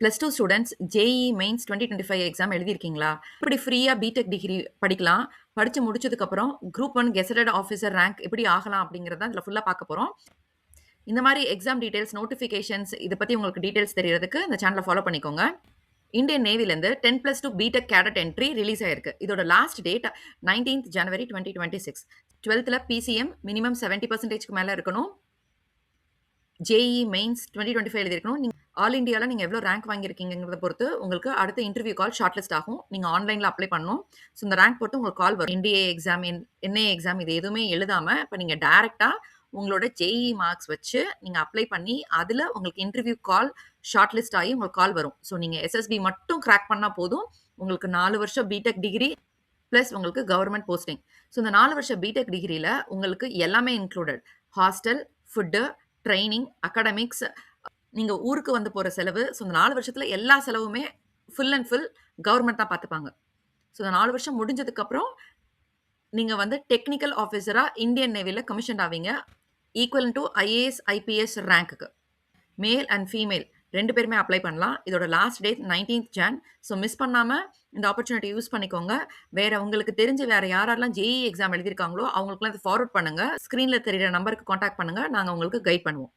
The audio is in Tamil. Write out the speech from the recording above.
+2 ஸ்டூடண்ட்ஸ் ஜேஇஇ மெயின்ஸ் 2025 எக்ஸாம் எழுதியிருக்கீங்களா? இப்படி ஃப்ரீயா பிடெக் டிகிரி படிக்கலாம். படிச்சு முடிச்சதுக்கப்புறம் குரூப் 1 கெசட்டட் ஆஃபீசர் ரேங்க் எப்படி ஆகலாம் அப்படிங்கிறத இதில ஃபுல்லா பார்க்க போறோம். இந்த மாரி எக்ஸாம் டீட்டெயில்ஸ், நோட்டிஃபிகேஷன்ஸ் இத பத்தி உங்களுக்கு டீட்டெயில்ஸ் தெரியறதுக்கு இந்த சேனல ஃபாலோ பண்ணிக்கோங்க. இந்தியன் நேவிலேருந்து 10+2 பிடெக் கேடட் என்ட்ரி ரிலீஸ் ஆயிருக்கு. இதோட லாஸ்ட் டேட் 19th ஜனவரி 2026. 12th பிசிஎம் மினிமம் 70%க்கு மேல இருக்கணும். ஜேஇஇ மெயின்ஸ் 2025 எழுதியிருக்கணும். நீங்க ஆல் இண்டியால நீங்க எவ்வளோ ரேங்க் வாங்கியிருக்கீங்கங்கிறத பொறுத்து உங்களுக்கு அடுத்த இன்டர்வியூ கால் ஷார்ட் லிஸ்ட் ஆகும். நீங்க ஆன்லைன்ல அப்ளை பண்ணணும். ஸோ இந்த ரேங்க் பொறுத்து உங்களுக்கு கால் வரும். என்டிஏ எக்ஸாம், என்ஐஏ எக்ஸாம் இது எதுவுமே எழுதாம, இப்ப நீங்க டைரக்ட்டா உங்களோட ஜேஇஇ மார்க்ஸ் வச்சு நீங்க அப்ளை பண்ணி, அதுல உங்களுக்கு இன்டர்வியூ கால் ஷார்ட் லிஸ்ட் ஆகி உங்களுக்கு கால் வரும். ஸோ நீங்க எஸ்எஸ்பி மட்டும் கிராக் பண்ணா போதும். உங்களுக்கு 4 வருஷம் பிடெக் டிகிரி பிளஸ் உங்களுக்கு கவர்ன்மென்ட் போஸ்டிங். ஸோ இந்த 4 வருஷம் பிடெக் டிகிரில உங்களுக்கு எல்லாமே included. Hostel, food, training, academics, நீங்க ஊருக்கு வந்து போற செலவு. ஸோ இந்த 4 வருஷத்துல எல்லா செலவுமே ஃபுல் அண்ட் ஃபுல் கவர்ன்மெண்ட் தான் பார்த்துப்பாங்க. ஸோ இந்த 4 வருஷம் முடிஞ்சதுக்கப்புறம் நீங்க வந்து டெக்னிக்கல் ஆஃபீசரா இந்தியன் நேவில கமிஷன்ட் ஆவீங்க. ஈக்குவலன்ட் டூ ஐஏஎஸ், ஐபிஎஸ் ரேங்க்குக்கு. மேல் அண்ட் ஃபீமேல் 2 பேருமே அப்ளை பண்ணலாம். இதோட last date 19th Jan. So miss பண்ணாம இந்த ஆப்பர்ச்சுனிட்டி யூஸ் பண்ணிக்கோங்க. வேற உங்களுக்கு தெரிஞ்சு வேற யாரெல்லாம் ஜேஇஇ எக்ஸாம் எழுதியிருக்காங்களோ, அவங்களுக்குலாம் இத ஃபார்வர்ட் பண்ணுங்க. ஸ்க்ரீன்ல தெரியிற நம்பருக்கு கான்டாக்ட் பண்ணுங்க. நாங்க உங்களுக்கு கைட் பண்ணுவோம்.